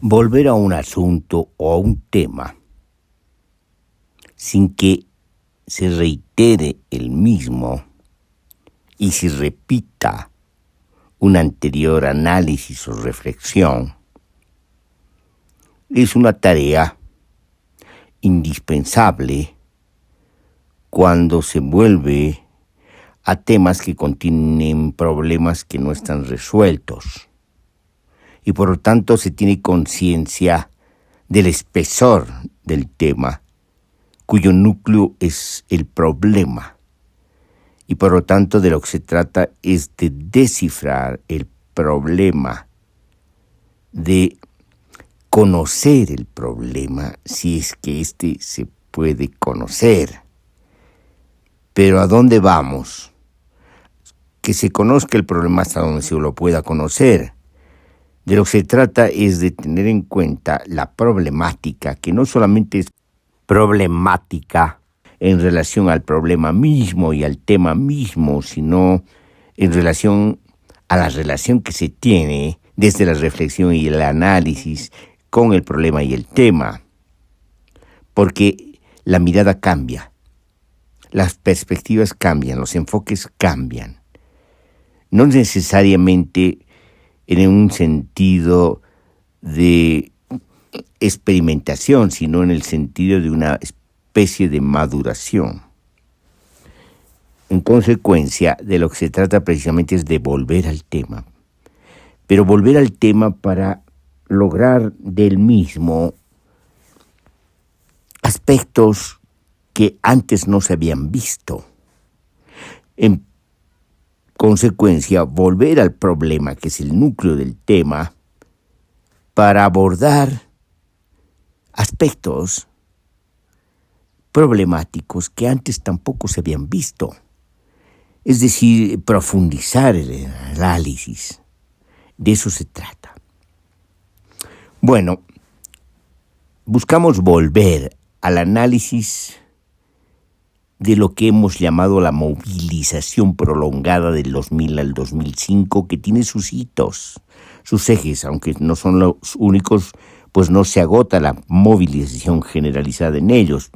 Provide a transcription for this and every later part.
Volver a un asunto o a un tema sin que se reitere el mismo y se repita un anterior análisis o reflexión es una tarea indispensable cuando se vuelve a temas que contienen problemas que no están resueltos. Y por lo tanto se tiene conciencia del espesor del tema, cuyo núcleo es el problema. Y por lo tanto de lo que se trata es de descifrar el problema, de conocer el problema, si es que éste se puede conocer. Pero ¿a dónde vamos? Que se conozca el problema hasta donde se lo pueda conocer. De lo que se trata es de tener en cuenta la problemática, que no solamente es problemática en relación al problema mismo y al tema mismo, sino en relación a la relación que se tiene desde la reflexión y el análisis con el problema y el tema. Porque la mirada cambia, las perspectivas cambian, los enfoques cambian. No necesariamente en un sentido de experimentación, sino en el sentido de una especie de maduración. En consecuencia, de lo que se trata precisamente es de volver al tema, pero volver al tema para lograr del mismo aspectos que antes no se habían visto. En consecuencia, volver al problema, que es el núcleo del tema, para abordar aspectos problemáticos que antes tampoco se habían visto. Es decir, profundizar el análisis. De eso se trata. Bueno, buscamos volver al análisis de lo que hemos llamado la movilización prolongada del 2000 al 2005, que tiene sus hitos, sus ejes, aunque no son los únicos, pues no se agota la movilización generalizada en ellos,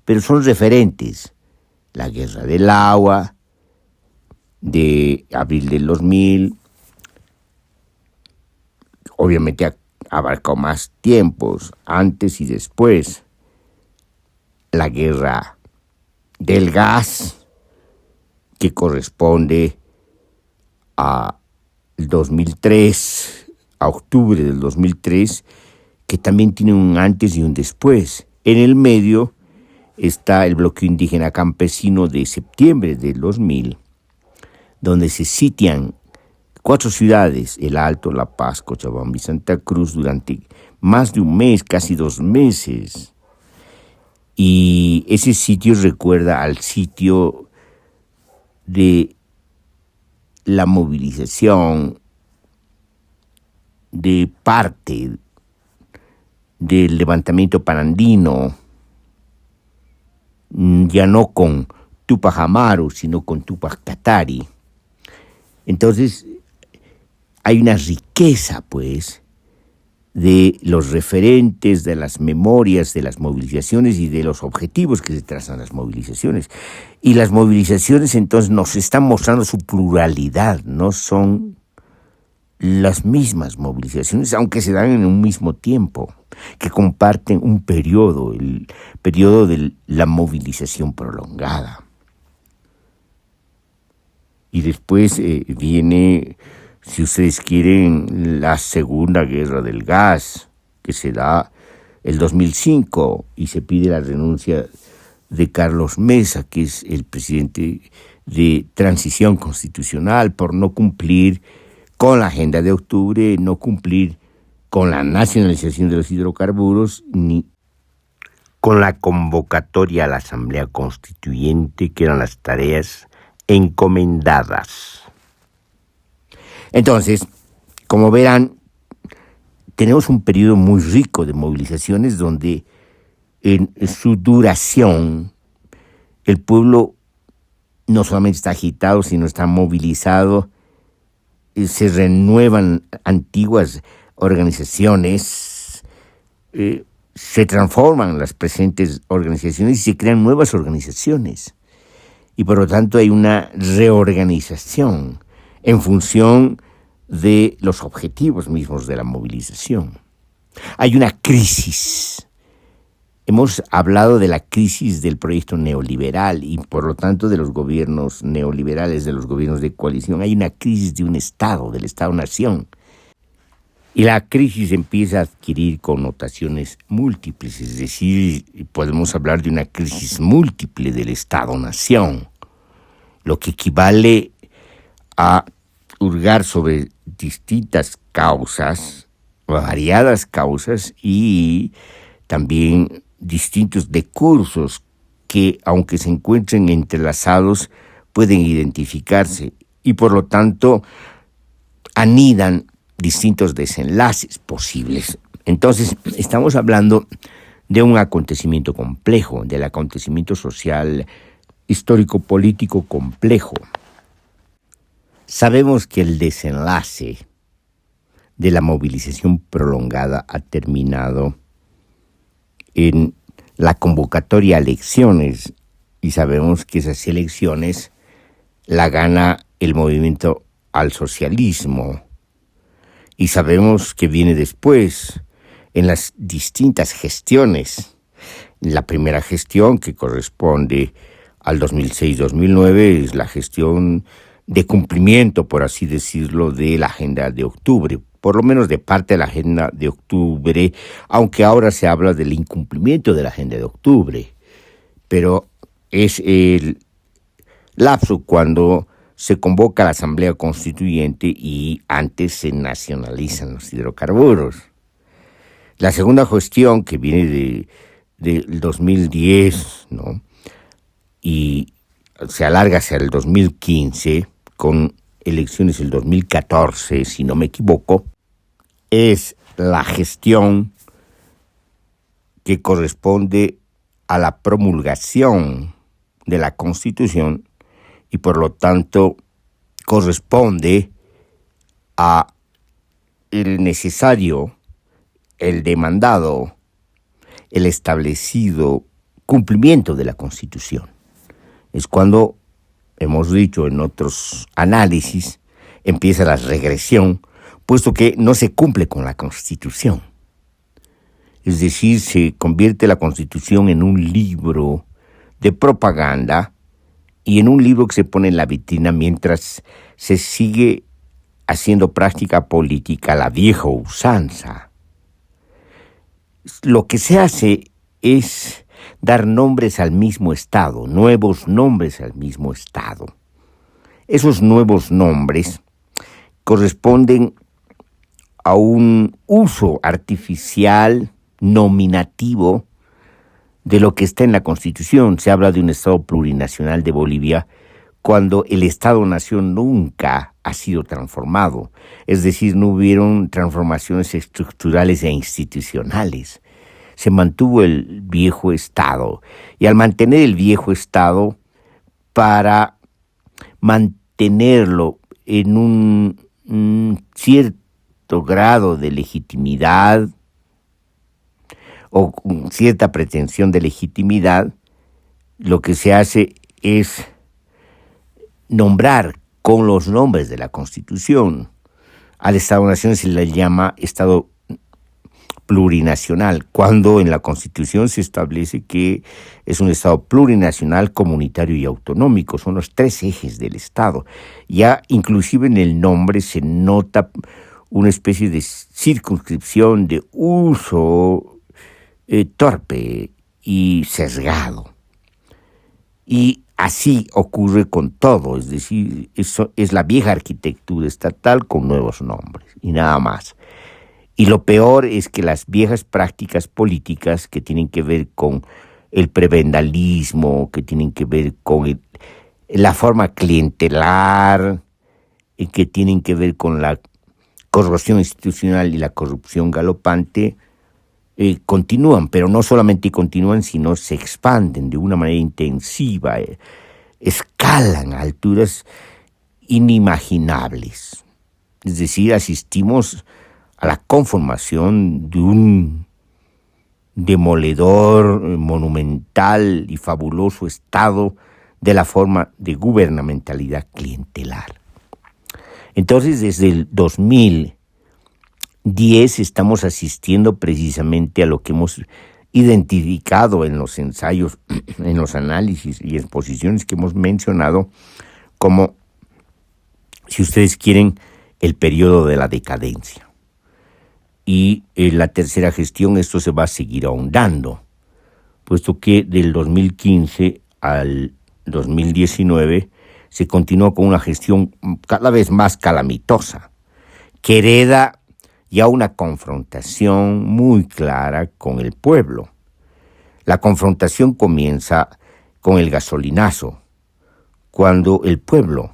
pero son referentes. La Guerra del Agua, de abril del 2000, obviamente abarcó más tiempos, antes y después. La Guerra del Gas, que corresponde a 2003, a octubre del 2003, que también tiene un antes y un después. En el medio está el bloqueo indígena campesino de septiembre del 2000, donde se sitian 4 ciudades, El Alto, La Paz, Cochabamba y Santa Cruz, durante más de un mes, casi 2 meses. Y ese sitio recuerda al sitio de la movilización de parte del levantamiento panandino, ya no con Tupac Amaru, sino con Tupac Katari. Entonces, hay una riqueza, pues, de los referentes, de las memorias, de las movilizaciones y de los objetivos que se trazan las movilizaciones. Y las movilizaciones entonces nos están mostrando su pluralidad, no son las mismas movilizaciones, aunque se dan en un mismo tiempo, que comparten un periodo, el periodo de la movilización prolongada. Y después viene, si ustedes quieren, la Segunda Guerra del Gas, que se da el 2005 y se pide la renuncia de Carlos Mesa, que es el presidente de transición constitucional, por no cumplir con la agenda de octubre, no cumplir con la nacionalización de los hidrocarburos, ni con la convocatoria a la Asamblea Constituyente, que eran las tareas encomendadas. Entonces, como verán, tenemos un periodo muy rico de movilizaciones donde en su duración el pueblo no solamente está agitado, sino está movilizado, se renuevan antiguas organizaciones se transforman las presentes organizaciones y se crean nuevas organizaciones. Y por lo tanto hay una reorganización en función de los objetivos mismos de la movilización. Hay una crisis. Hemos hablado de la crisis del proyecto neoliberal y por lo tanto de los gobiernos neoliberales, de los gobiernos de coalición. Hay una crisis de un Estado, del Estado-nación. Y la crisis empieza a adquirir connotaciones múltiples, es decir, podemos hablar de una crisis múltiple del Estado-nación, lo que equivale a hurgar sobre distintas causas, variadas causas y también distintos discursos que, aunque se encuentren entrelazados, pueden identificarse y por lo tanto anidan distintos desenlaces posibles. Entonces, estamos hablando de un acontecimiento complejo, del acontecimiento social, histórico-político complejo. Sabemos que el desenlace de la movilización prolongada ha terminado en la convocatoria a elecciones y sabemos que esas elecciones la gana el movimiento al socialismo. Y sabemos que viene después, en las distintas gestiones. La primera gestión, que corresponde al 2006-2009, es la gestión de cumplimiento, por así decirlo, de la Agenda de Octubre, por lo menos de parte de la Agenda de Octubre, aunque ahora se habla del incumplimiento de la Agenda de Octubre. Pero es el lapso cuando se convoca a la Asamblea Constituyente y antes se nacionalizan los hidrocarburos. La segunda gestión, que viene del 2010, ¿no?, y se alarga hacia el 2015, con elecciones el 2014, si no me equivoco, es la gestión que corresponde a la promulgación de la Constitución y por lo tanto corresponde a el necesario, el demandado, el establecido cumplimiento de la Constitución. Es cuando, hemos dicho en otros análisis, empieza la regresión, puesto que no se cumple con la Constitución. Es decir, se convierte la Constitución en un libro de propaganda y en un libro que se pone en la vitrina mientras se sigue haciendo práctica política la vieja usanza. Lo que se hace es dar nombres al mismo Estado, nuevos nombres al mismo Estado. Esos nuevos nombres corresponden a un uso artificial, nominativo, de lo que está en la Constitución. Se habla de un Estado plurinacional de Bolivia cuando el Estado-nación nunca ha sido transformado. Es decir, no hubieron transformaciones estructurales e institucionales. Se mantuvo el viejo Estado. Y al mantener el viejo Estado, para mantenerlo en un cierto grado de legitimidad, o cierta pretensión de legitimidad, lo que se hace es nombrar con los nombres de la Constitución. Al Estado-nación se le llama Estado plurinacional, cuando en la Constitución se establece que es un Estado plurinacional, comunitario y autonómico. Son los tres ejes del Estado. Ya inclusive en el nombre se nota una especie de circunscripción de uso torpe y sesgado. Y así ocurre con todo, es decir, eso es la vieja arquitectura estatal con nuevos nombres y nada más. Y lo peor es que las viejas prácticas políticas que tienen que ver con el prebendalismo, que tienen que ver con la forma clientelar, y que tienen que ver con la corrupción institucional y la corrupción galopante, continúan, pero no solamente continúan, sino se expanden de una manera intensiva, escalan a alturas inimaginables. Es decir, asistimos a la conformación de un demoledor, monumental y fabuloso estado de la forma de gubernamentalidad clientelar. Entonces, desde el 2010 estamos asistiendo precisamente a lo que hemos identificado en los ensayos, en los análisis y exposiciones que hemos mencionado como, si ustedes quieren, el periodo de la decadencia. Y en la tercera gestión esto se va a seguir ahondando, puesto que del 2015 al 2019 se continuó con una gestión cada vez más calamitosa, que hereda ya una confrontación muy clara con el pueblo. La confrontación comienza con el gasolinazo, cuando el pueblo,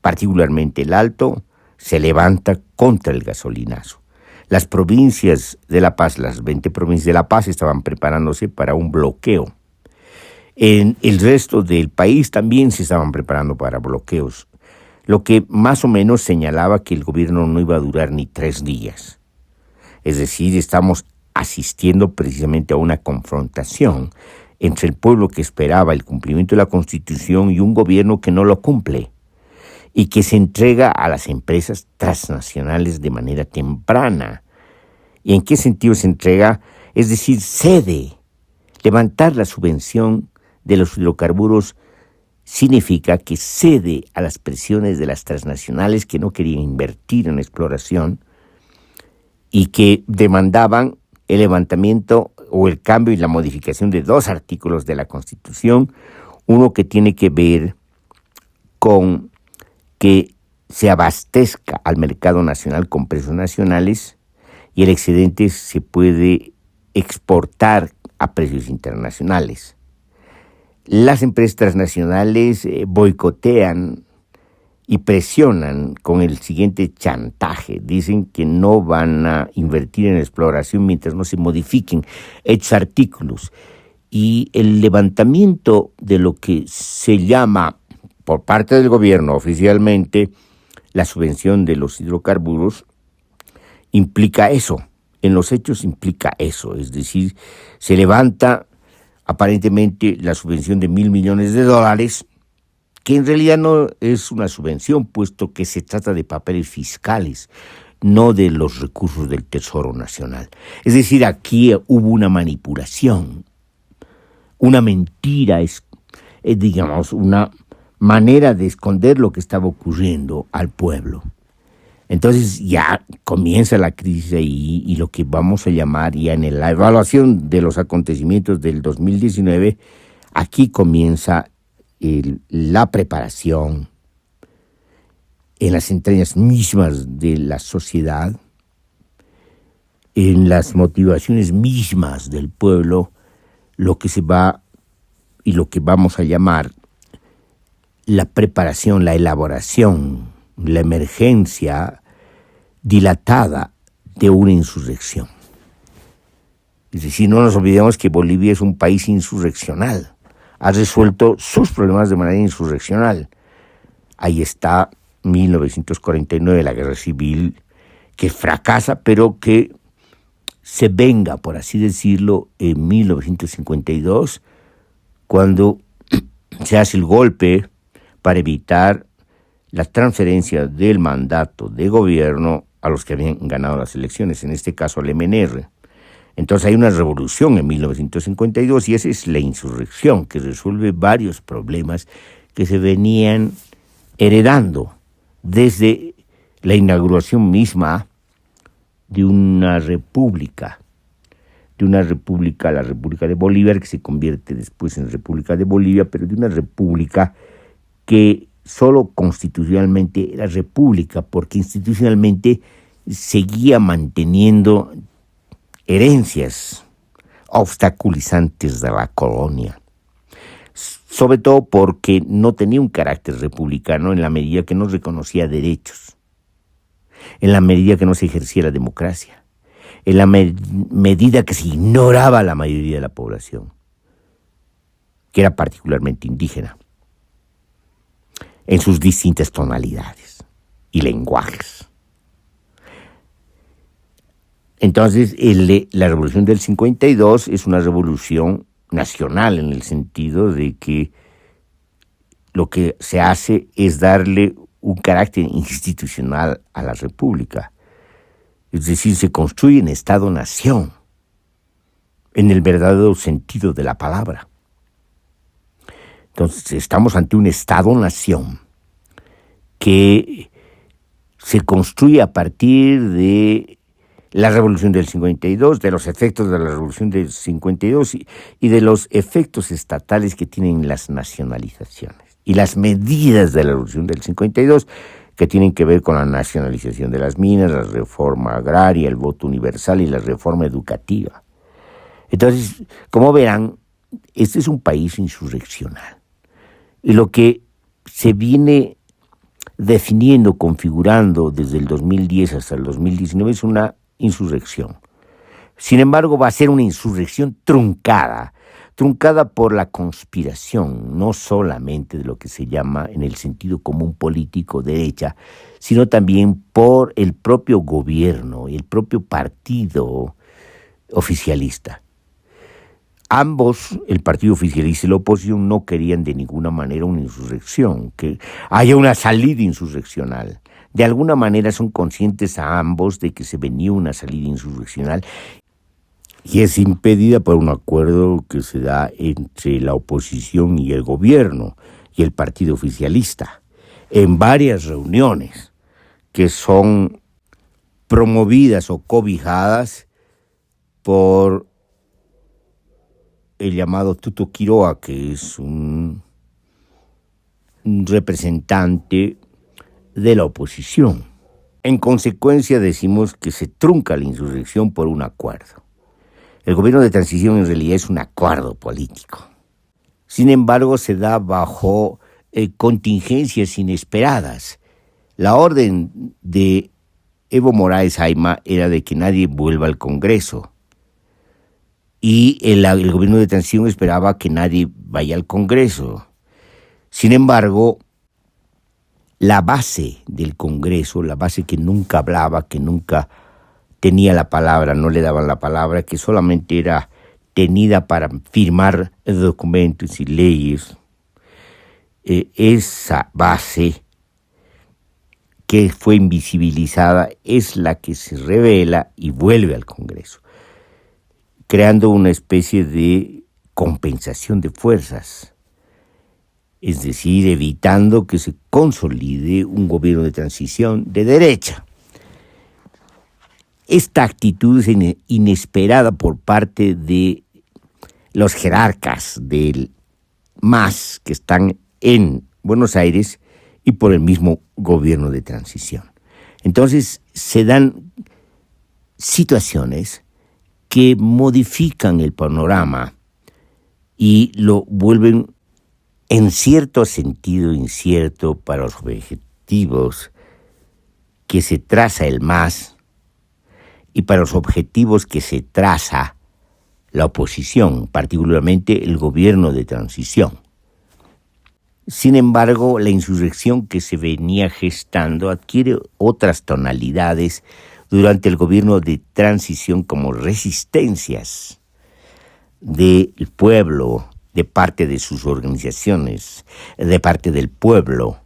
particularmente el Alto, se levanta contra el gasolinazo. Las provincias de La Paz, las 20 provincias de La Paz, estaban preparándose para un bloqueo. En el resto del país también se estaban preparando para bloqueos, lo que más o menos señalaba que el gobierno no iba a durar ni 3 días. Es decir, estamos asistiendo precisamente a una confrontación entre el pueblo que esperaba el cumplimiento de la Constitución y un gobierno que no lo cumple y que se entrega a las empresas transnacionales de manera temprana. ¿Y en qué sentido se entrega? Es decir, cede. Levantar la subvención de los hidrocarburos significa que cede a las presiones de las transnacionales que no querían invertir en exploración y que demandaban el levantamiento o el cambio y la modificación de 2 artículos de la Constitución, uno que tiene que ver con que se abastezca al mercado nacional con precios nacionales y el excedente se puede exportar a precios internacionales. Las empresas transnacionales boicotean y presionan con el siguiente chantaje. Dicen que no van a invertir en exploración mientras no se modifiquen estos artículos. Y el levantamiento de lo que se llama por parte del gobierno oficialmente la subvención de los hidrocarburos implica eso. En los hechos implica eso. Es decir, se levanta aparentemente la subvención de $1,000 millones, que en realidad no es una subvención, puesto que se trata de papeles fiscales, no de los recursos del Tesoro Nacional. Es decir, aquí hubo una manipulación, una mentira, digamos, una manera de esconder lo que estaba ocurriendo al pueblo. Entonces ya comienza la crisis ahí y lo que vamos a llamar ya en la evaluación de los acontecimientos del 2019, aquí comienza la preparación en las entrañas mismas de la sociedad, en las motivaciones mismas del pueblo, lo que se va y lo que vamos a llamar la preparación, la elaboración, la emergencia dilatada de una insurrección. Es decir, no nos olvidemos que Bolivia es un país insurreccional. Ha resuelto sus problemas de manera insurreccional. Ahí está 1949, la guerra civil, que fracasa, pero que se venga, por así decirlo, en 1952, cuando se hace el golpe para evitar la transferencia del mandato de gobierno a los que habían ganado las elecciones, en este caso al MNR. Entonces hay una revolución en 1952 y esa es la insurrección que resuelve varios problemas que se venían heredando desde la inauguración misma de una república, la República de Bolivia, que se convierte después en República de Bolivia, pero de una república que solo constitucionalmente era república, porque institucionalmente seguía manteniendo herencias obstaculizantes de la colonia, sobre todo porque no tenía un carácter republicano en la medida que no reconocía derechos, en la medida que no se ejercía la democracia, en la medida que se ignoraba a la mayoría de la población, que era particularmente indígena, en sus distintas tonalidades y lenguajes. Entonces, la revolución del 52 es una revolución nacional en el sentido de que lo que se hace es darle un carácter institucional a la república. Es decir, se construye un Estado-nación en el verdadero sentido de la palabra. Entonces, estamos ante un Estado-nación que se construye a partir de la Revolución del 52, de los efectos de la Revolución del 52 y de los efectos estatales que tienen las nacionalizaciones y las medidas de la Revolución del 52 que tienen que ver con la nacionalización de las minas, la reforma agraria, el voto universal y la reforma educativa. Entonces, como verán, este es un país insurreccional. Y lo que se viene definiendo, configurando desde el 2010 hasta el 2019 es una insurrección. Sin embargo, va a ser una insurrección truncada por la conspiración, no solamente de lo que se llama en el sentido común político derecha, sino también por el propio gobierno y el propio partido oficialista. Ambos, el partido oficialista y la oposición, no querían de ninguna manera una insurrección, que haya una salida insurreccional. De alguna manera son conscientes a ambos de que se venía una salida insurreccional y es impedida por un acuerdo que se da entre la oposición y el gobierno y el partido oficialista en varias reuniones que son promovidas o cobijadas por el llamado Tuto Quiroga, que es un representante de la oposición. En consecuencia, decimos que se trunca la insurrección por un acuerdo. El gobierno de transición en realidad es un acuerdo político. Sin embargo, se da bajo contingencias inesperadas. La orden de Evo Morales Ayma era de que nadie vuelva al Congreso. Y el gobierno de transición esperaba que nadie vaya al Congreso. Sin embargo, la base del Congreso, la base que nunca hablaba, que nunca tenía la palabra, no le daban la palabra, que solamente era tenida para firmar documentos y leyes, esa base que fue invisibilizada es la que se revela y vuelve al Congreso, creando una especie de compensación de fuerzas, es decir, evitando que se consolide un gobierno de transición de derecha. Esta actitud es inesperada por parte de los jerarcas del MAS que están en Buenos Aires y por el mismo gobierno de transición. Entonces se dan situaciones que modifican el panorama y lo vuelven en cierto sentido incierto para los objetivos que se traza el MAS y para los objetivos que se traza la oposición, particularmente el gobierno de transición. Sin embargo, la insurrección que se venía gestando adquiere otras tonalidades durante el gobierno de transición como resistencias del pueblo, de parte de sus organizaciones, de parte del pueblo,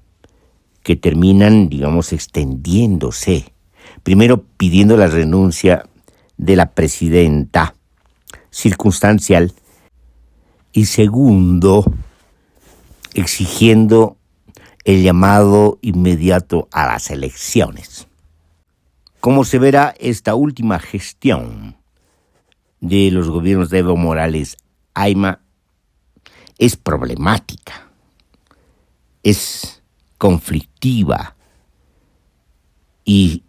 que terminan, digamos, extendiéndose. Primero pidiendo la renuncia de la presidenta circunstancial y segundo exigiendo el llamado inmediato a las elecciones. Como se verá, esta última gestión de los gobiernos de Evo Morales Ayma es problemática, es conflictiva y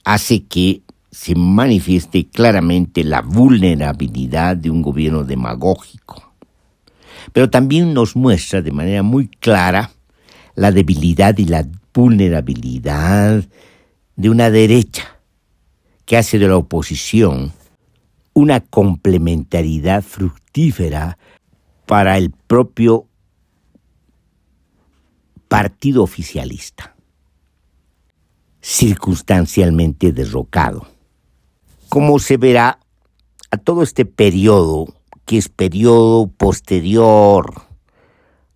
hace que se manifieste claramente la vulnerabilidad de un gobierno demagógico. Pero también nos muestra de manera muy clara la debilidad y la vulnerabilidad de una derecha que hace de la oposición una complementariedad fructífera para el propio partido oficialista, circunstancialmente derrocado. Como se verá, a todo este periodo, que es periodo posterior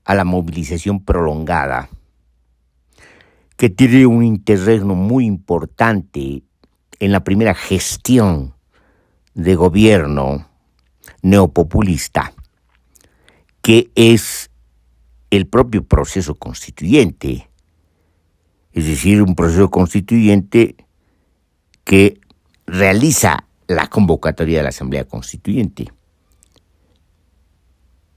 a la movilización prolongada, que tiene un interregno muy importante en la primera gestión de gobierno neopopulista, que es el propio proceso constituyente, es decir, un proceso constituyente que realiza la convocatoria de la Asamblea Constituyente.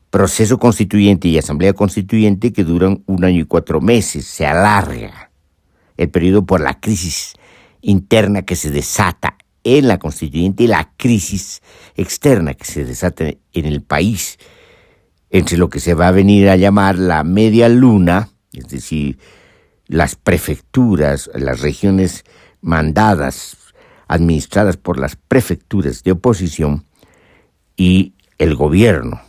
Proceso constituyente y Asamblea Constituyente que duran 1 año y 4 meses, se alarga el periodo por la crisis interna que se desata en la Constituyente y la crisis externa que se desata en el país, entre lo que se va a venir a llamar la media luna, es decir, las prefecturas, las regiones mandadas, administradas por las prefecturas de oposición y el gobierno.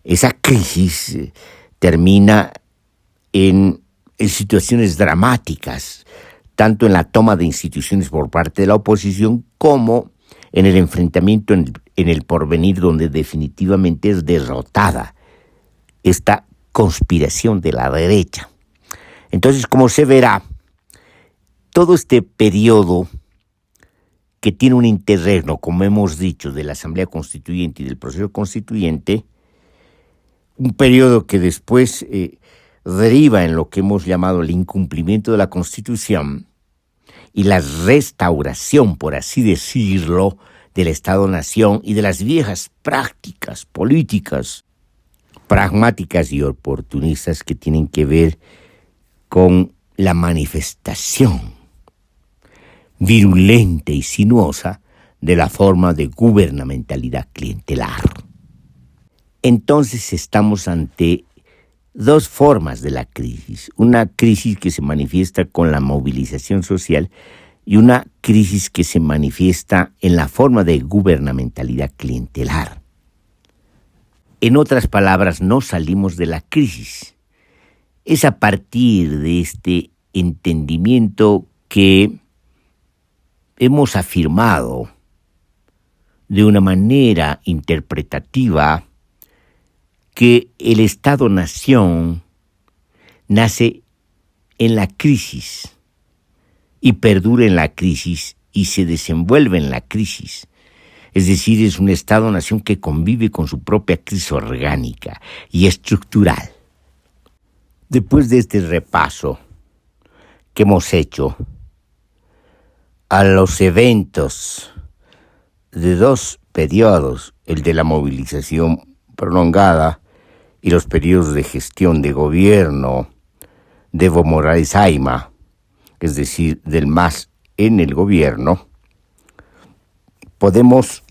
Esa crisis termina en situaciones dramáticas, tanto en la toma de instituciones por parte de la oposición como en el enfrentamiento en el porvenir, donde definitivamente es derrotada esta conspiración de la derecha. Entonces, como se verá, todo este periodo que tiene un interregno, como hemos dicho, de la Asamblea Constituyente y del proceso constituyente, un periodo que después deriva en lo que hemos llamado el incumplimiento de la Constitución y la restauración, por así decirlo, del Estado-Nación y de las viejas prácticas políticas pragmáticas y oportunistas que tienen que ver con la manifestación virulenta y sinuosa de la forma de gubernamentalidad clientelar. Entonces estamos ante dos formas de la crisis. Una crisis que se manifiesta con la movilización social y una crisis que se manifiesta en la forma de gubernamentalidad clientelar. En otras palabras, no salimos de la crisis. Es a partir de este entendimiento que hemos afirmado de una manera interpretativa que el Estado-Nación nace en la crisis y perdura en la crisis y se desenvuelve en la crisis. Es decir, es un Estado-Nación que convive con su propia crisis orgánica y estructural. Después de este repaso que hemos hecho a los eventos de dos periodos, el de la movilización prolongada y los periodos de gestión de gobierno de Evo Morales Ayma, es decir, del MAS en el gobierno, podemos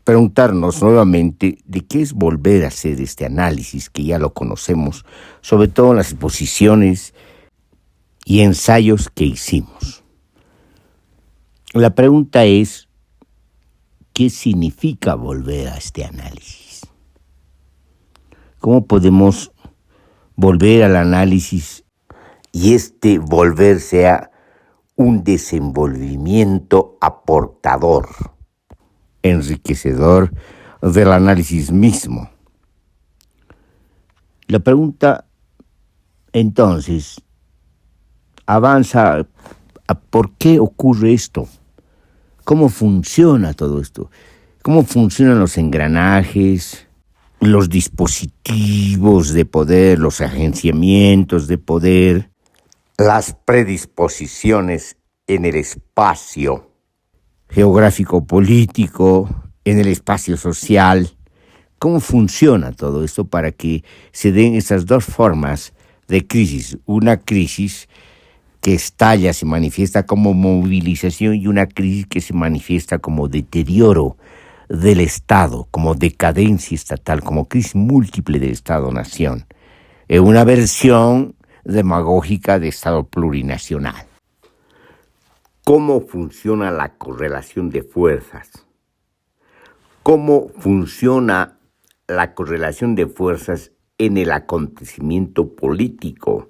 preguntarnos nuevamente de qué es volver a hacer este análisis que ya lo conocemos, sobre todo en las exposiciones y ensayos que hicimos. La pregunta es, ¿qué significa volver a este análisis? ¿Cómo podemos volver al análisis y este volver sea un desenvolvimiento aportador, enriquecedor del análisis mismo? La pregunta, entonces, avanza a por qué ocurre esto. ¿Cómo funciona todo esto? ¿Cómo funcionan los engranajes, los dispositivos de poder, los agenciamientos de poder, las predisposiciones en el espacio geográfico político, en el espacio social? ¿Cómo funciona todo esto para que se den esas dos formas de crisis? Una crisis que estalla, se manifiesta como movilización, y una crisis que se manifiesta como deterioro del Estado, como decadencia estatal, como crisis múltiple del Estado-Nación, una versión demagógica de Estado plurinacional. ¿Cómo funciona la correlación de fuerzas? ¿Cómo funciona la correlación de fuerzas en el acontecimiento político?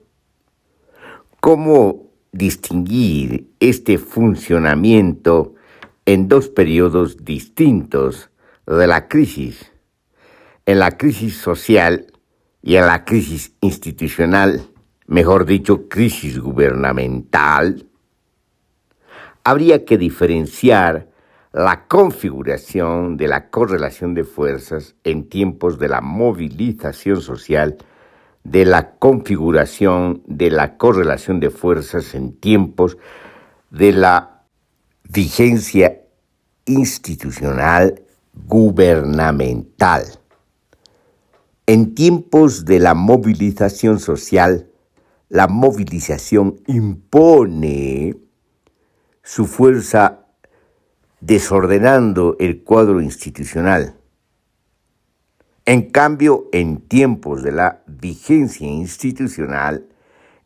¿Cómo distinguir este funcionamiento en dos periodos distintos de la crisis, en la crisis social y en la crisis institucional, mejor dicho, crisis gubernamental. Habría que diferenciar la configuración de la correlación de fuerzas en tiempos de la movilización social de la configuración de la correlación de fuerzas en tiempos de la vigencia institucional gubernamental. En tiempos de la movilización social, la movilización impone su fuerza desordenando el cuadro institucional. En cambio, en tiempos de la vigencia institucional,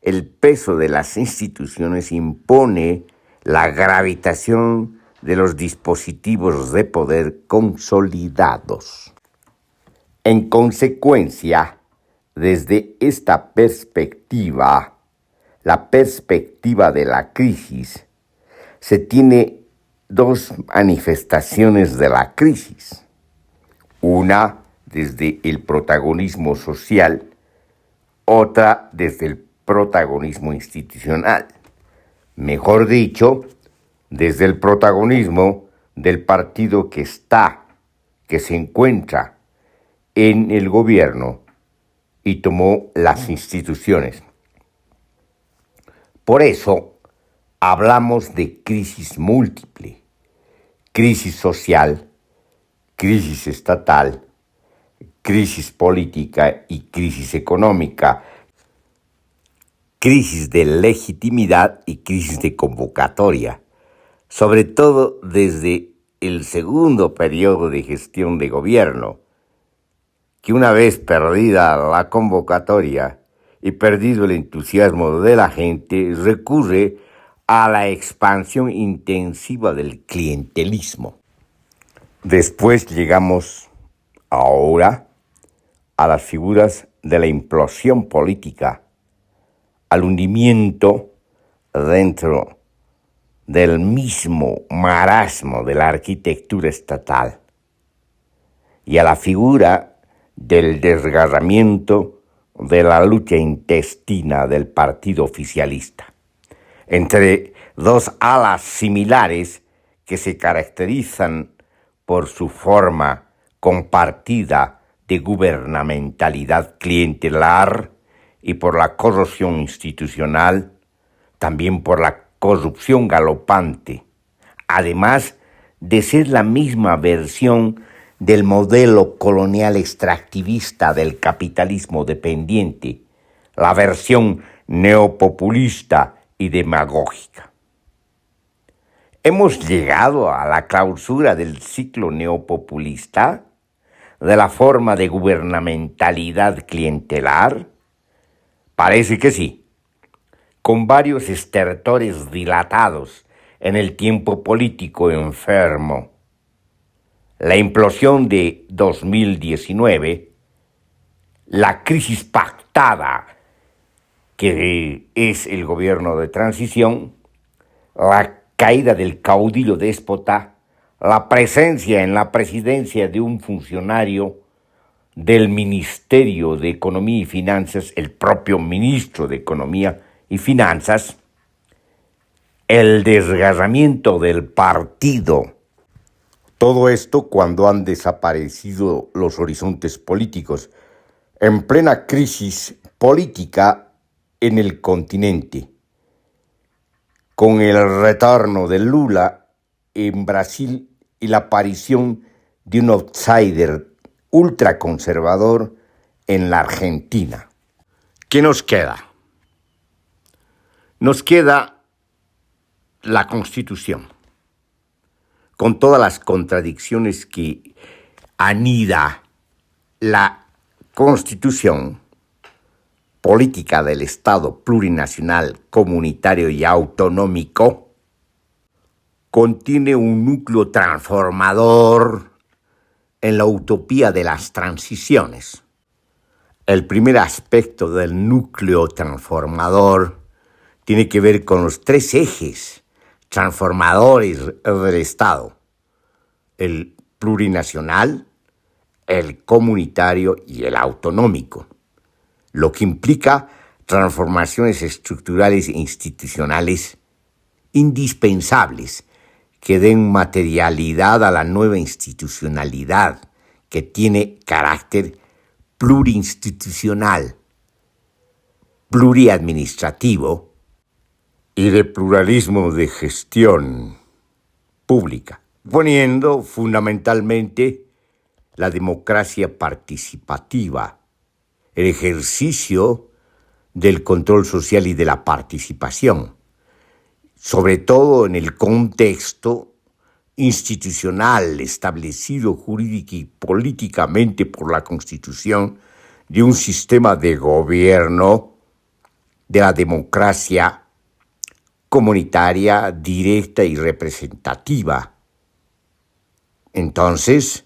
el peso de las instituciones impone la gravitación de los dispositivos de poder consolidados. En consecuencia, desde esta perspectiva, la perspectiva de la crisis, se tiene dos manifestaciones de la crisis. Una desde el protagonismo social, otra desde el protagonismo institucional. Mejor dicho, desde el protagonismo del partido que se encuentra en el gobierno y tomó las instituciones. Por eso hablamos de crisis múltiple, crisis social, crisis estatal, crisis política y crisis económica, crisis de legitimidad y crisis de convocatoria, sobre todo desde el segundo periodo de gestión de gobierno, que una vez perdida la convocatoria y perdido el entusiasmo de la gente, recurre a la expansión intensiva del clientelismo. Después llegamos ahora a las figuras de la implosión política, al hundimiento dentro del mismo marasmo de la arquitectura estatal y a la figura del desgarramiento de la lucha intestina del partido oficialista, entre dos alas similares que se caracterizan por su forma compartida de gubernamentalidad clientelar y por la corrupción institucional, también por la corrupción galopante, además de ser la misma versión del modelo colonial extractivista del capitalismo dependiente, la versión neopopulista y demagógica. Hemos llegado a la clausura del ciclo neopopulista, de la forma de gubernamentalidad clientelar. Parece que sí, con varios estertores dilatados en el tiempo político enfermo. La implosión de 2019, la crisis pactada que es el gobierno de transición, la caída del caudillo déspota, la presencia en la presidencia de un funcionario del Ministerio de Economía y Finanzas, el propio ministro de Economía y Finanzas, el desgarramiento del partido. Todo esto cuando han desaparecido los horizontes políticos, en plena crisis política en el continente, con el retorno de Lula en Brasil y la aparición de un outsider ultraconservador en la Argentina. ¿Qué nos queda? Nos queda la Constitución, con todas las contradicciones que anida la Constitución política del Estado plurinacional, comunitario y autonómico. Contiene un núcleo transformador en la utopía de las transiciones. El primer aspecto del núcleo transformador tiene que ver con los tres ejes transformadores del Estado: el plurinacional, el comunitario y el autonómico, lo que implica transformaciones estructurales e institucionales indispensables que den materialidad a la nueva institucionalidad que tiene carácter plurinstitucional, pluriadministrativo y de pluralismo de gestión pública, poniendo fundamentalmente la democracia participativa, el ejercicio del control social y de la participación, sobre todo en el contexto institucional establecido jurídica y políticamente por la Constitución de un sistema de gobierno de la democracia comunitaria, directa y representativa. Entonces,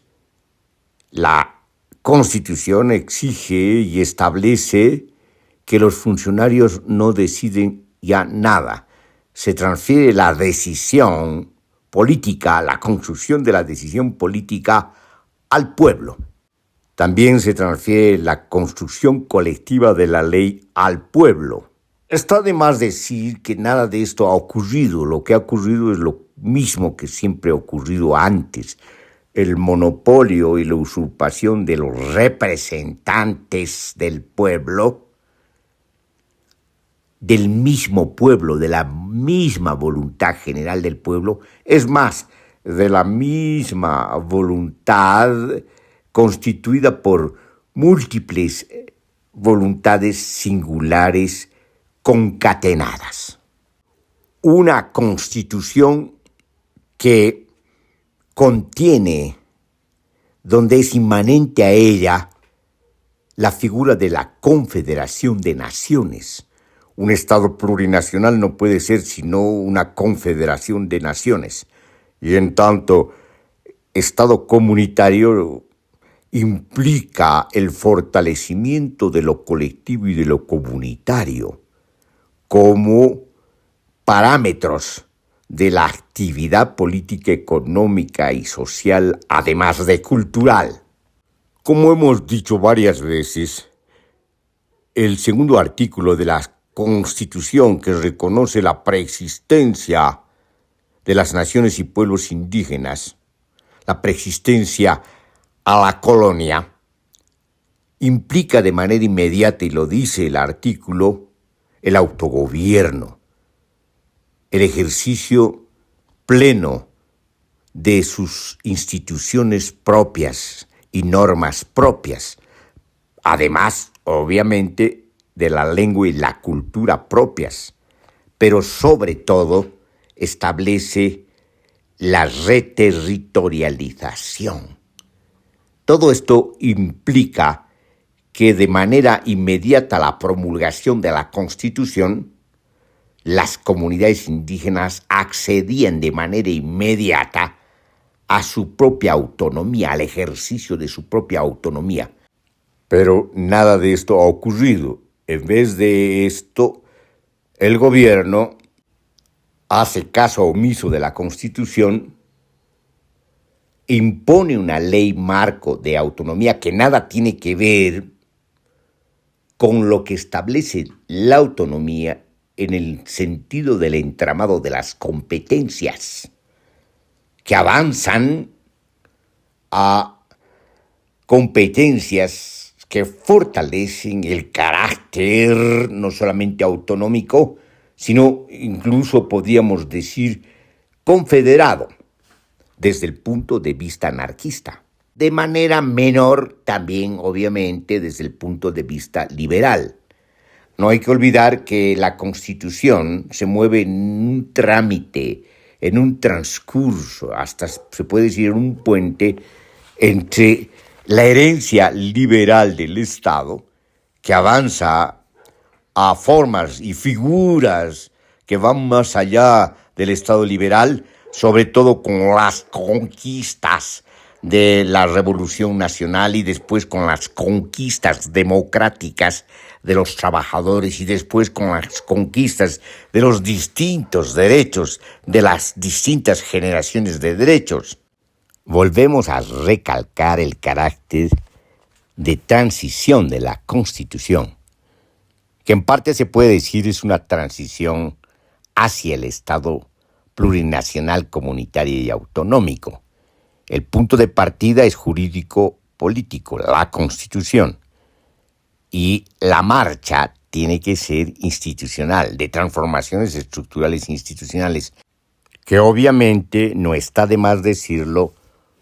la Constitución exige y establece que los funcionarios no deciden ya nada. Se transfiere la decisión política, la construcción de la decisión política al pueblo. También se transfiere la construcción colectiva de la ley al pueblo. Está de más decir que nada de esto ha ocurrido. Lo que ha ocurrido es lo mismo que siempre ha ocurrido antes: el monopolio y la usurpación de los representantes del pueblo, del mismo pueblo, de la misma voluntad general del pueblo, es más, de la misma voluntad constituida por múltiples voluntades singulares concatenadas. Una constitución que contiene, donde es inmanente a ella, la figura de la Confederación de Naciones. Un Estado plurinacional no puede ser sino una confederación de naciones. Y en tanto, Estado comunitario implica el fortalecimiento de lo colectivo y de lo comunitario como parámetros de la actividad política, económica y social, además de cultural. Como hemos dicho varias veces, el segundo artículo de la Constitución, que reconoce la preexistencia de las naciones y pueblos indígenas, la preexistencia a la colonia, implica de manera inmediata, y lo dice el artículo, el autogobierno, el ejercicio pleno de sus instituciones propias y normas propias, además, obviamente, de la lengua y la cultura propias, pero sobre todo establece la reterritorialización. Todo esto implica que de manera inmediata a la promulgación de la Constitución, las comunidades indígenas accedían de manera inmediata a su propia autonomía, al ejercicio de su propia autonomía. Pero nada de esto ha ocurrido. En vez de esto, el gobierno hace caso omiso de la Constitución, impone una ley marco de autonomía que nada tiene que ver con lo que establece la autonomía en el sentido del entramado de las competencias, que avanzan a competencias que fortalecen el carácter no solamente autonómico, sino incluso podríamos decir confederado, desde el punto de vista anarquista. De manera menor también, obviamente, desde el punto de vista liberal. No hay que olvidar que la Constitución se mueve en un trámite, en un transcurso, hasta se puede decir en un puente entre la herencia liberal del Estado, que avanza a formas y figuras que van más allá del Estado liberal, sobre todo con las conquistas de la Revolución Nacional y después con las conquistas democráticas de los trabajadores y después con las conquistas de los distintos derechos, de las distintas generaciones de derechos, volvemos a recalcar el carácter de transición de la Constitución, que en parte se puede decir es una transición hacia el Estado plurinacional, comunitario y autonómico. El punto de partida es jurídico-político, la Constitución, y la marcha tiene que ser institucional, de transformaciones estructurales e institucionales, que obviamente, no está de más decirlo,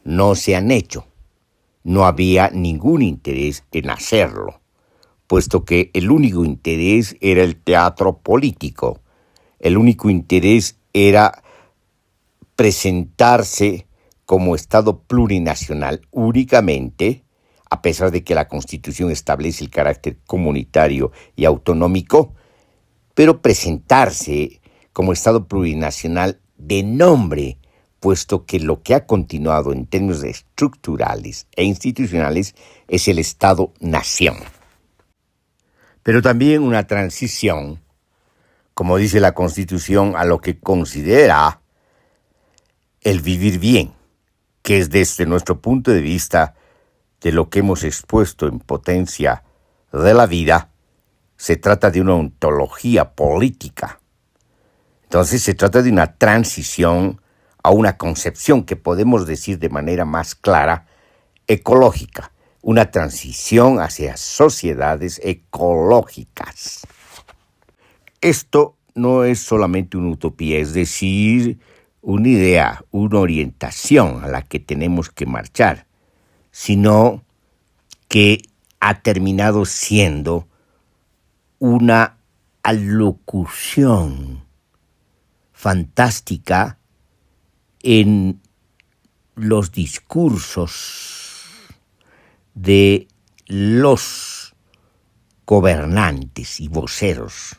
no se han hecho. No había ningún interés en hacerlo, puesto que el único interés era el teatro político. El único interés era presentarse como Estado plurinacional únicamente, a pesar de que la Constitución establece el carácter comunitario y autonómico, pero presentarse como Estado plurinacional de nombre, puesto que lo que ha continuado en términos estructurales e institucionales es el Estado-nación. Pero también una transición, como dice la Constitución, a lo que considera el vivir bien, que es desde nuestro punto de vista de lo que hemos expuesto en Potencia de la Vida, se trata de una ontología política. Entonces se trata de una transición a una concepción que podemos decir de manera más clara, ecológica, una transición hacia sociedades ecológicas. Esto no es solamente una utopía, es decir, una idea, una orientación a la que tenemos que marchar, sino que ha terminado siendo una alocución fantástica en los discursos de los gobernantes y voceros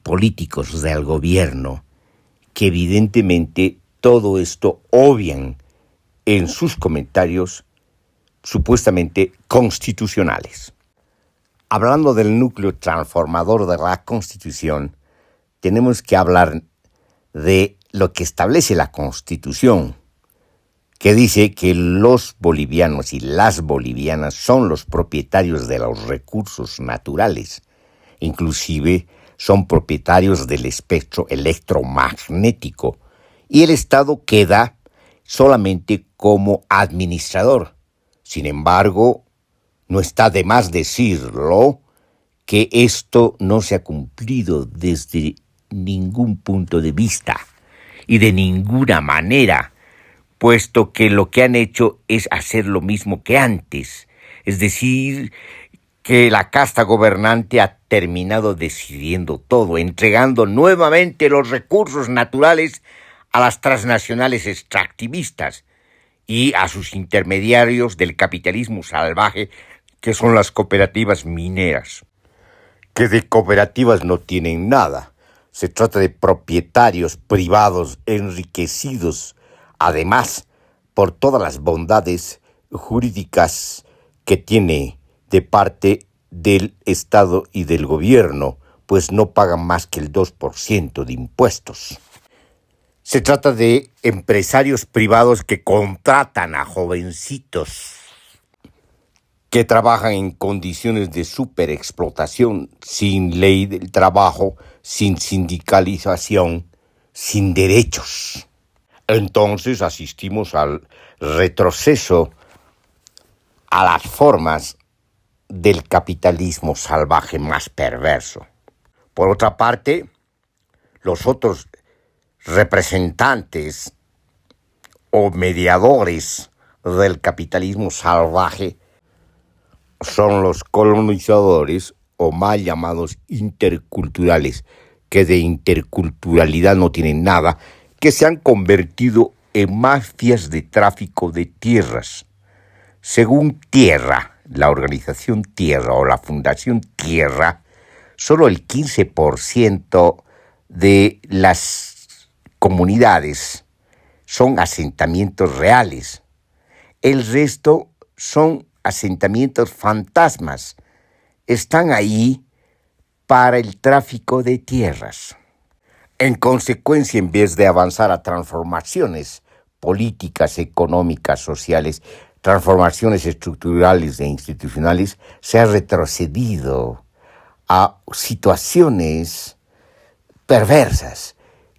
políticos del gobierno, que evidentemente todo esto obvian en sus comentarios supuestamente constitucionales. Hablando del núcleo transformador de la Constitución, tenemos que hablar de lo que establece la Constitución, que dice que los bolivianos y las bolivianas son los propietarios de los recursos naturales, inclusive son propietarios del espectro electromagnético, y el Estado queda solamente como administrador. Sin embargo, no está de más decirlo que esto no se ha cumplido desde ningún punto de vista y de ninguna manera, puesto que lo que han hecho es hacer lo mismo que antes, es decir, que la casta gobernante ha terminado decidiendo todo, entregando nuevamente los recursos naturales a las transnacionales extractivistas y a sus intermediarios del capitalismo salvaje, que son las cooperativas mineras, que de cooperativas no tienen nada. Se trata de propietarios privados enriquecidos, además, por todas las bondades jurídicas que tiene de parte del Estado y del gobierno, pues no pagan más que el 2% de impuestos. Se trata de empresarios privados que contratan a jovencitos que trabajan en condiciones de superexplotación, sin ley del trabajo, sin sindicalización, sin derechos. Entonces asistimos al retroceso a las formas del capitalismo salvaje más perverso. Por otra parte, los otros representantes o mediadores del capitalismo salvaje son los colonizadores o mal llamados interculturales, que de interculturalidad no tienen nada, que se han convertido en mafias de tráfico de tierras. Según Tierra, la organización Tierra o la Fundación Tierra, solo el 15% de las comunidades son asentamientos reales. El resto son asentamientos fantasmas. Están ahí para el tráfico de tierras. En consecuencia, en vez de avanzar a transformaciones políticas, económicas, sociales, transformaciones estructurales e institucionales, se ha retrocedido a situaciones perversas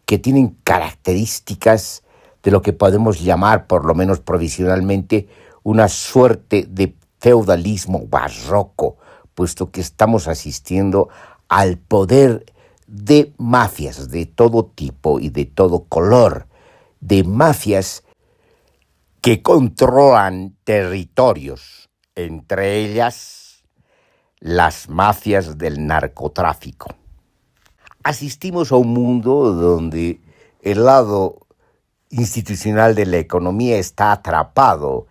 que tienen características de lo que podemos llamar, por lo menos provisionalmente, una suerte de feudalismo barroco, puesto que estamos asistiendo al poder de mafias de todo tipo y de todo color, de mafias que controlan territorios, entre ellas las mafias del narcotráfico. Asistimos a un mundo donde el lado institucional de la economía está atrapado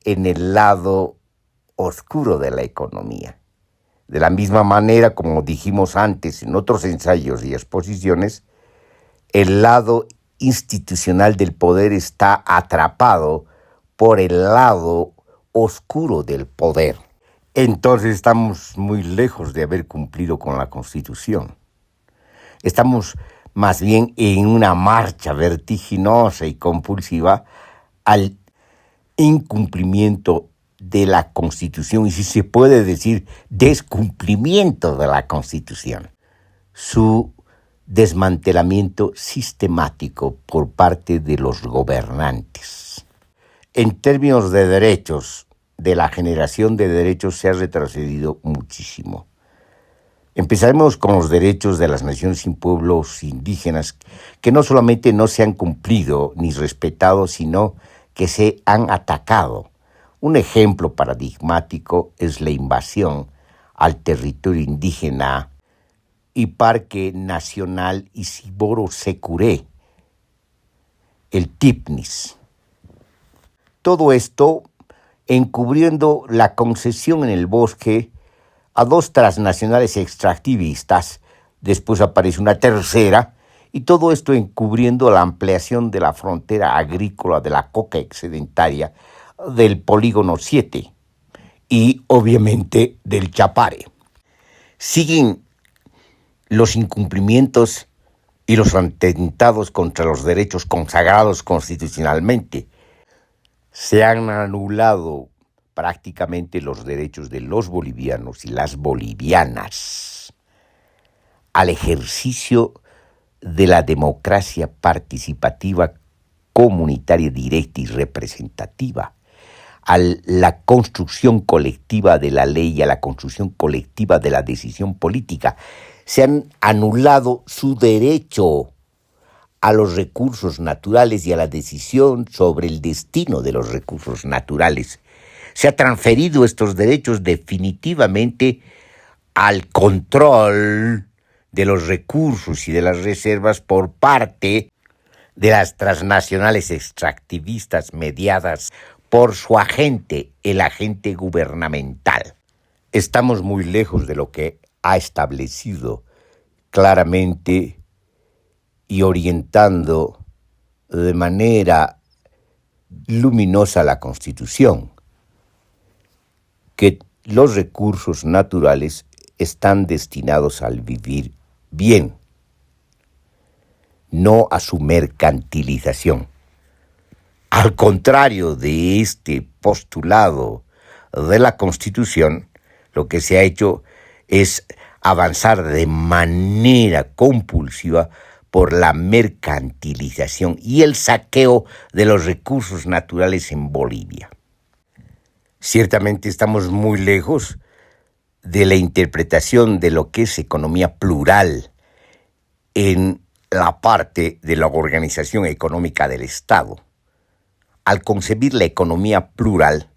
en el lado oscuro de la economía. De la misma manera, como dijimos antes en otros ensayos y exposiciones, el lado institucional del poder está atrapado por el lado oscuro del poder. Entonces estamos muy lejos de haber cumplido con la Constitución. Estamos más bien en una marcha vertiginosa y compulsiva al incumplimiento de la Constitución, y si se puede decir, descumplimiento de la Constitución. Su desmantelamiento sistemático por parte de los gobernantes. En términos de derechos, de la generación de derechos se ha retrocedido muchísimo. Empezaremos con los derechos de las naciones y pueblos indígenas, que no solamente no se han cumplido ni respetado, sino que se han atacado. Un ejemplo paradigmático es la invasión al territorio indígena y Parque Nacional Isiboro Securé, el TIPNIS. Todo esto encubriendo la concesión en el bosque a dos transnacionales extractivistas, después aparece una tercera, y todo esto encubriendo la ampliación de la frontera agrícola de la coca excedentaria del Polígono 7 y obviamente del Chapare. Siguen los incumplimientos y los atentados contra los derechos consagrados constitucionalmente. Se han anulado prácticamente los derechos de los bolivianos y las bolivianas al ejercicio de la democracia participativa, comunitaria, directa y representativa, a la construcción colectiva de la ley y a la construcción colectiva de la decisión política. Se han anulado su derecho a los recursos naturales y a la decisión sobre el destino de los recursos naturales. Se ha transferido estos derechos definitivamente al control de los recursos y de las reservas por parte de las transnacionales extractivistas mediadas por su agente, el agente gubernamental. Estamos muy lejos de lo que ha establecido claramente y orientando de manera luminosa la Constitución, que los recursos naturales están destinados al vivir bien, no a su mercantilización. Al contrario de este postulado de la Constitución, lo que se ha hecho es avanzar de manera compulsiva por la mercantilización y el saqueo de los recursos naturales en Bolivia. Ciertamente estamos muy lejos de la interpretación de lo que es economía plural en la parte de la organización económica del Estado. Al concebir la economía plural,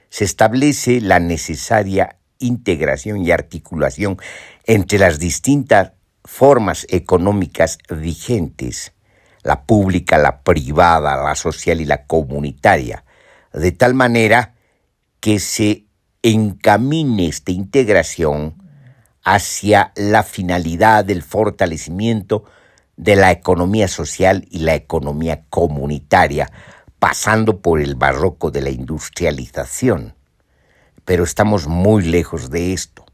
se establece la necesaria integración y articulación entre las distintas formas económicas vigentes, la pública, la privada, la social y la comunitaria, de tal manera que se encamine esta integración hacia la finalidad del fortalecimiento de la economía social y la economía comunitaria, pasando por el barroco de la industrialización. Pero estamos muy lejos de esto.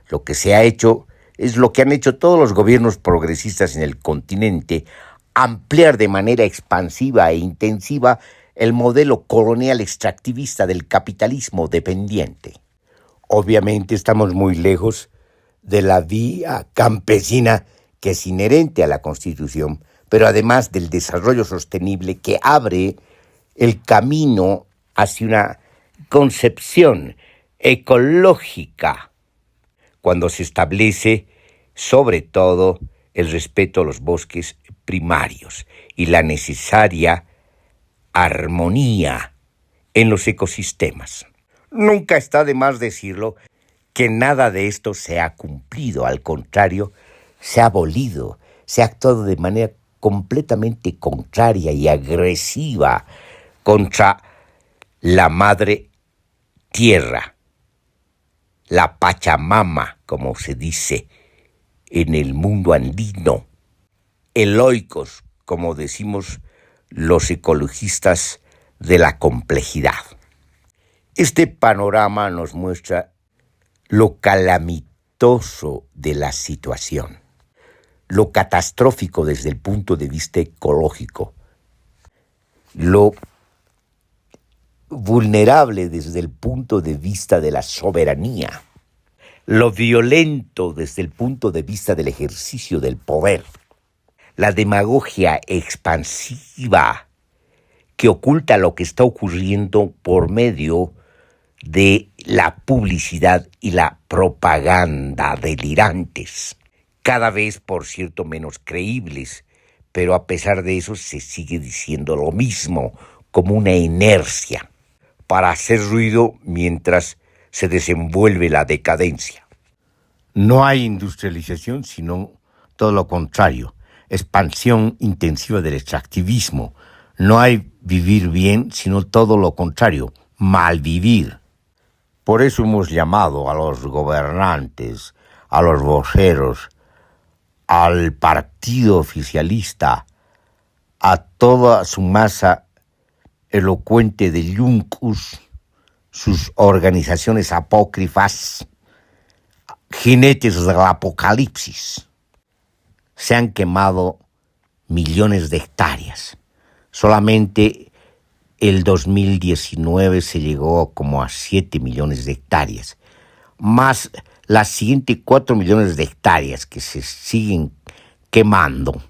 Lo que se ha hecho es lo que han hecho todos los gobiernos progresistas en el continente: ampliar de manera expansiva e intensiva el modelo colonial extractivista del capitalismo dependiente. Obviamente estamos muy lejos de la vía campesina que es inherente a la Constitución, pero además del desarrollo sostenible que abre el camino hacia una concepción ecológica, cuando se establece sobre todo el respeto a los bosques primarios y la necesaria armonía en los ecosistemas. Nunca está de más decirlo que nada de esto se ha cumplido, al contrario, se ha abolido, se ha actuado de manera completamente contraria y agresiva contra la madre tierra, la Pachamama, como se dice en el mundo andino, eloicos, como decimos los ecologistas de la complejidad. Este panorama nos muestra lo calamitoso de la situación, lo catastrófico desde el punto de vista ecológico, lo vulnerable desde el punto de vista de la soberanía, lo violento desde el punto de vista del ejercicio del poder, la demagogia expansiva que oculta lo que está ocurriendo por medio de la publicidad y la propaganda delirantes, cada vez, por cierto, menos creíbles, pero a pesar de eso se sigue diciendo lo mismo, como una inercia, para hacer ruido mientras se desenvuelve la decadencia. No hay industrialización, sino todo lo contrario, expansión intensiva del extractivismo. No hay vivir bien, sino todo lo contrario, malvivir. Por eso hemos llamado a los gobernantes, a los voceros, al partido oficialista, a toda su masa elocuente de yuncus, sus organizaciones apócrifas, jinetes del apocalipsis. Se han quemado millones de hectáreas. Solamente el 2019 se llegó como a 7 millones de hectáreas, más las siguientes 4 millones de hectáreas que se siguen quemando.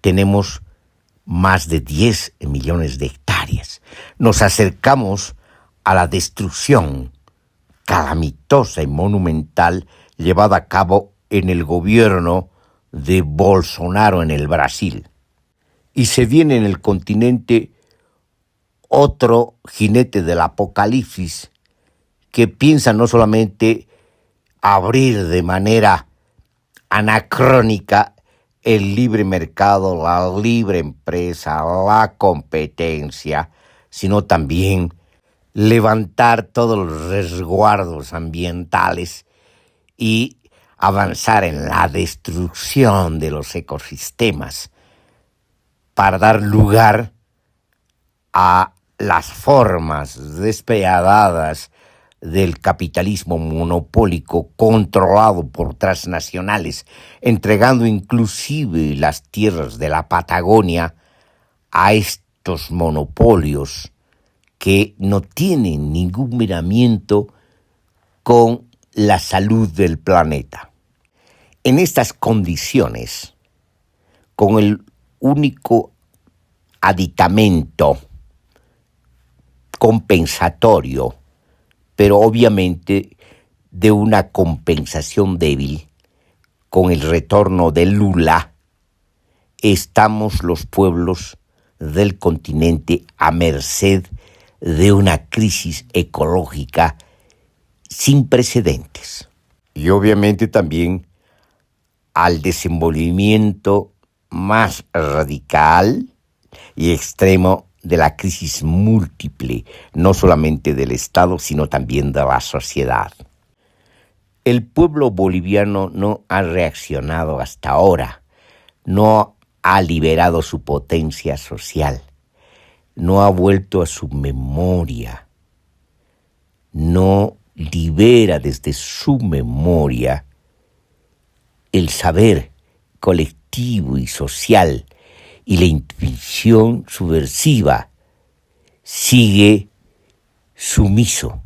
Tenemos más de 10 millones de hectáreas. Nos acercamos a la destrucción calamitosa y monumental llevada a cabo en el gobierno de Bolsonaro en el Brasil. Y se viene en el continente otro jinete del apocalipsis que piensa no solamente abrir de manera anacrónica el libre mercado, la libre empresa, la competencia, sino también levantar todos los resguardos ambientales y avanzar en la destrucción de los ecosistemas para dar lugar a las formas despiadadas del capitalismo monopólico controlado por transnacionales, entregando inclusive las tierras de la Patagonia a estos monopolios que no tienen ningún miramiento con la salud del planeta. En estas condiciones, con el único aditamento compensatorio, pero obviamente de una compensación débil, con el retorno de Lula, estamos los pueblos del continente a merced de una crisis ecológica sin precedentes. Y obviamente también al desenvolvimiento más radical y extremo de la crisis múltiple, no solamente del Estado, sino también de la sociedad. El pueblo boliviano no ha reaccionado hasta ahora, no ha liberado su potencia social. no ha vuelto a su memoria, no libera desde su memoria el saber colectivo y social y la intuición subversiva, sigue sumiso,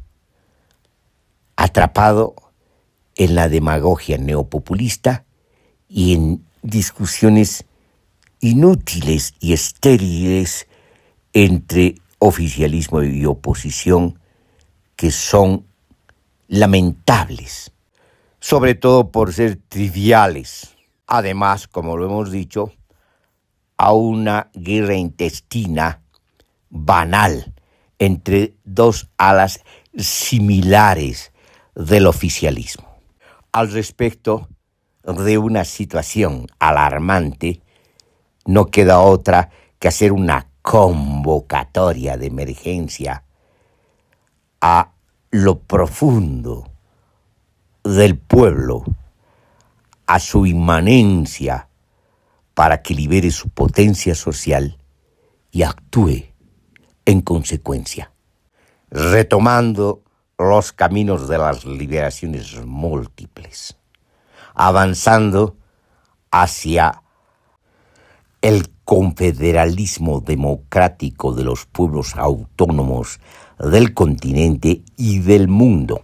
atrapado en la demagogia neopopulista y en discusiones inútiles y estériles entre oficialismo y oposición que son lamentables, sobre todo por ser triviales. Además, como lo hemos dicho, a una guerra intestina banal entre dos alas similares del oficialismo. Al respecto de una situación alarmante, no queda otra que hacer una convocatoria de emergencia a lo profundo del pueblo, a su inmanencia, para que libere su potencia social y actúe en consecuencia, retomando los caminos de las liberaciones múltiples, avanzando hacia el confederalismo democrático de los pueblos autónomos del continente y del mundo.